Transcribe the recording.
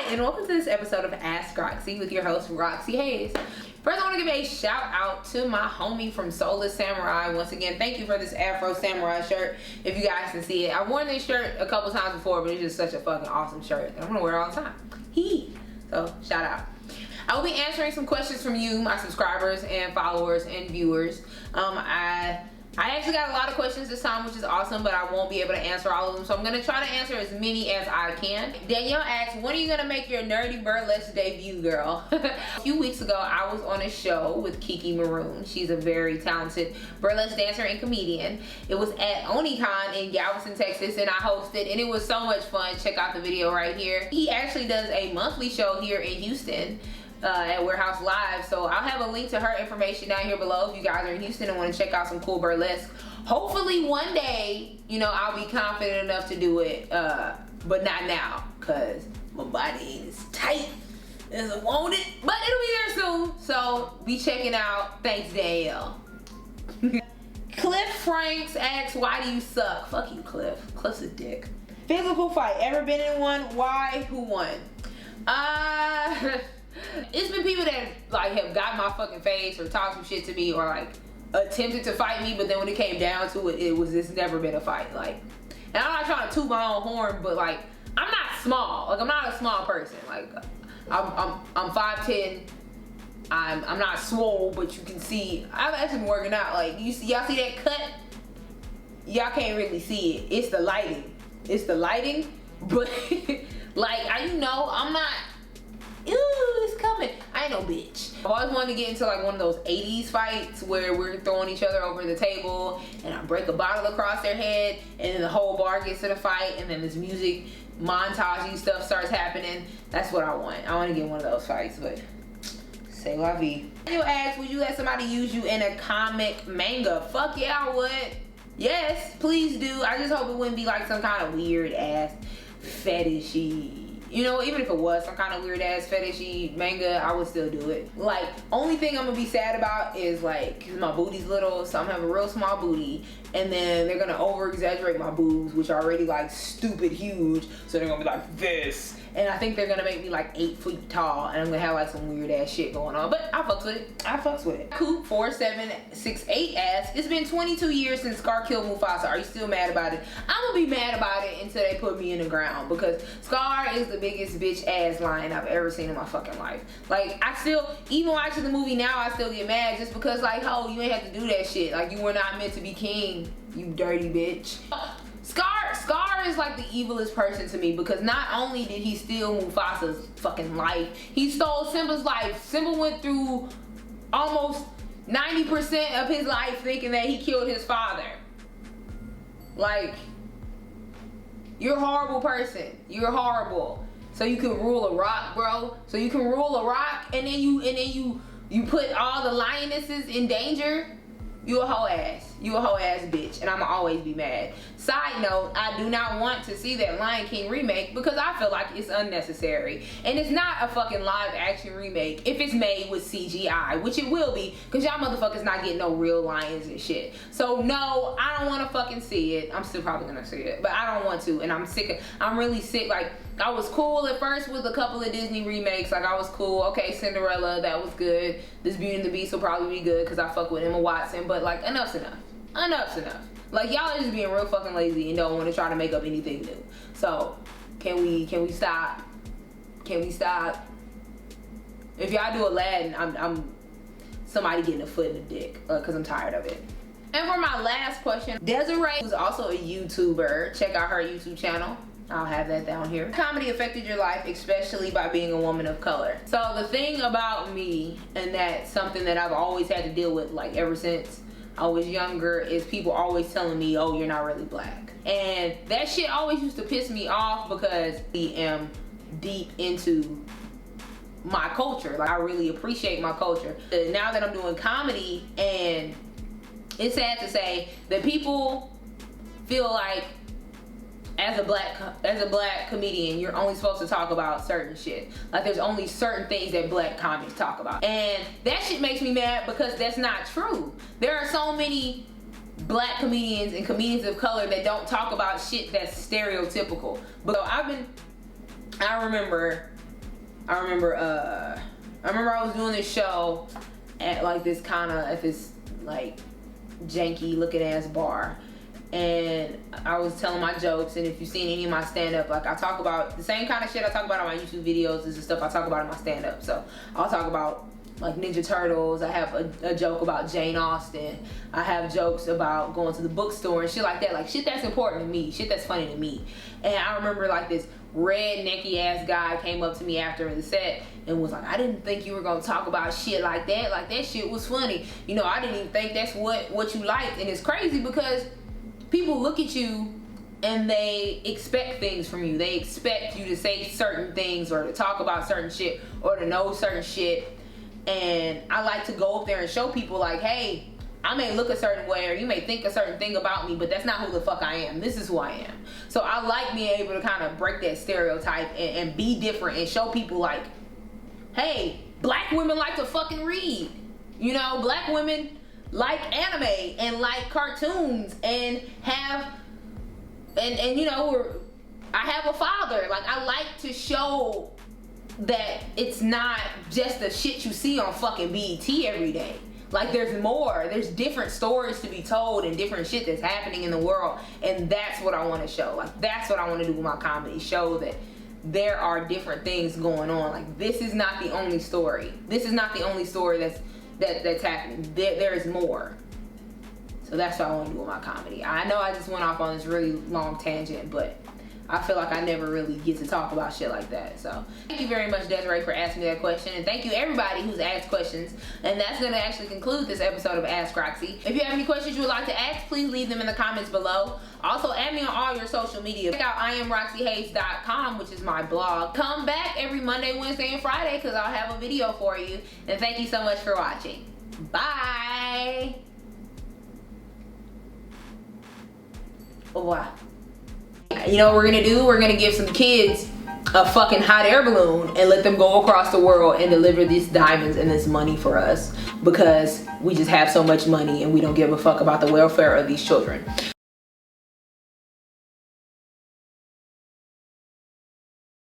and welcome to this episode of Ask Roxy with your host Roxy Hayes. First, I want to give a shout out to my homie from Soulless Samurai. Once again, thank you for this Afro Samurai shirt. If you guys can see it, I've worn this shirt a couple times before, but it's just such a fucking awesome shirt, and I'm gonna wear it all the time. So shout out. I will be answering some questions from you, my subscribers and followers and viewers. I actually got a lot of questions this time, which is awesome, but I won't be able to answer all of them, so I'm going to try to answer as many as I can. Danielle asks, when are you going to make your nerdy burlesque debut, girl? A few weeks ago, I was on a show with Kiki Maroon. She's a very talented burlesque dancer and comedian. It was at OniCon in Galveston, Texas, and I hosted, and it was so much fun. Check out the video right here. He actually does a monthly show here in Houston. At Warehouse Live, so I'll have a link to her information down here below if you guys are in Houston and want to check out some cool burlesque. Hopefully one day, you know, I'll be confident enough to do it, but not now, because my body is tight as I want it, but it'll be there soon, so be checking out. Thanks, Danielle. Cliff Franks asks, why do you suck? Fuck you, Cliff. Cliff's a dick. Physical fight, ever been in one? Why? Who won? It's been people that like have got my fucking face or talked some shit to me or like attempted to fight me, but then when it came down to it, it's never been a fight. Like, and I'm not trying to toot my own horn, but like, I'm not small. Like, I'm not a small person. Like, I'm 5'10". I'm not swole, but you can see I've actually been working out. Like, y'all see that cut? Y'all can't really see it. It's the lighting. It's the lighting, but like, I'm not. Ew, it's coming. I ain't no bitch. I've always wanted to get into like one of those 80s fights where we're throwing each other over the table and I break a bottle across their head and then the whole bar gets to the fight and then this music montagey stuff starts happening. That's what I want. I want to get one of those fights, but say la vie. Daniel asks, would you let somebody use you in a comic manga? Fuck yeah, I would. Yes, please do. I just hope it wouldn't be like some kind of weird ass fetishy. You know, even if it was some kind of weird ass fetishy manga, I would still do it. Like, only thing I'm gonna be sad about is like, cause my booty's little, so I'm gonna have a real small booty, and then they're gonna over exaggerate my boobs, which are already like stupid huge, so they're gonna be like this. And I think they're gonna make me like 8 feet tall, and I'm gonna have like some weird ass shit going on. But I fucks with it. I fucks with it. Coop4768 asks, it's been 22 years since Scar killed Mufasa. Are you still mad about it? I'm gonna be mad about it until they put me in the ground, because Scar is the biggest bitch ass lion I've ever seen in my fucking life. Like, I still, even watching the movie now, I still get mad just because like, oh, you ain't have to do that shit. Like, you were not meant to be king, you dirty bitch. Scar is like the evilest person to me, because not only did he steal Mufasa's fucking life, he stole Simba's life. Simba went through almost 90% of his life thinking that he killed his father. Like, you're a horrible person. You're horrible. So you can rule a rock, bro. So you can rule a rock and then you put all the lionesses in danger. You a hoe ass. You a hoe ass bitch, and I'ma always be mad. Side note, I do not want to see that Lion King remake because I feel like it's unnecessary. And it's not a fucking live action remake if it's made with CGI, which it will be, because y'all motherfuckers not getting no real lions and shit. So no, I don't want to fucking see it. I'm still probably gonna see it, but I don't want to, and I'm really sick. Like, I was cool at first with a couple of Disney remakes. Like, I was cool. Okay, Cinderella, that was good. This Beauty and the Beast will probably be good because I fuck with Emma Watson. But like, enough's enough. Enough's enough. Like, y'all are just being real fucking lazy and don't want to try to make up anything new. So, can we stop? Can we stop? If y'all do Aladdin, I'm somebody getting a foot in the dick because I'm tired of it. And for my last question, Desiree, who's also a YouTuber, check out her YouTube channel. I'll have that down here. Comedy affected your life, especially by being a woman of color. So the thing about me, and that's something that I've always had to deal with, like ever since I was younger, is people always telling me, oh, you're not really black. And that shit always used to piss me off because I am deep into my culture. Like, I really appreciate my culture. Now that I'm doing comedy, and it's sad to say that people feel like as a black comedian, you're only supposed to talk about certain shit. Like, there's only certain things that black comics talk about. And that shit makes me mad because that's not true. There are so many black comedians and comedians of color that don't talk about shit that's stereotypical. But I remember I remember I was doing this show at like this kind of, at this like janky looking ass bar, and I was telling my jokes. And if you've seen any of my stand-up, like I talk about the same kind of shit I talk about on my YouTube videos is the stuff I talk about in my stand-up. So I'll talk about like Ninja Turtles. I have a joke about Jane Austen. I have jokes about going to the bookstore and shit like that. Like shit that's important to me, shit that's funny to me. And I remember like this rednecky ass guy came up to me after the set and was like, I didn't think you were gonna talk about shit like that. Like that shit was funny. You know, I didn't even think that's what you liked. And it's crazy because people look at you and they expect things from you. They expect you to say certain things or to talk about certain shit or to know certain shit. And I like to go up there and show people like, hey, I may look a certain way or you may think a certain thing about me, but that's not who the fuck I am. This is who I am. So I like being able to kind of break that stereotype and be different and show people like, hey, black women like to fucking read. You know, black women like anime and like cartoons and have, and you know, I have a father. Like I like to show that it's not just the shit you see on fucking BET every day. Like there's more, there's different stories to be told and different shit that's happening in the world, and that's what I want to show. Like that's what I want to do with my comedy, show that there are different things going on. Like this is not the only story. This is not the only story that's happening. There is more. So that's what I want to do with my comedy. I know I just went off on this really long tangent, but I feel like I never really get to talk about shit like that. So thank you very much, Desiree, for asking me that question. And thank you everybody who's asked questions. And that's going to actually conclude this episode of Ask Roxy. If you have any questions you would like to ask, please leave them in the comments below. Also, add me on all your social media. Check out IamRoxyHayes.com, which is my blog. Come back every Monday, Wednesday, and Friday because I'll have a video for you. And thank you so much for watching. Bye. Au revoir. You know what we're gonna do? We're gonna give some kids a fucking hot air balloon and let them go across the world and deliver these diamonds and this money for us because we just have so much money and we don't give a fuck about the welfare of these children.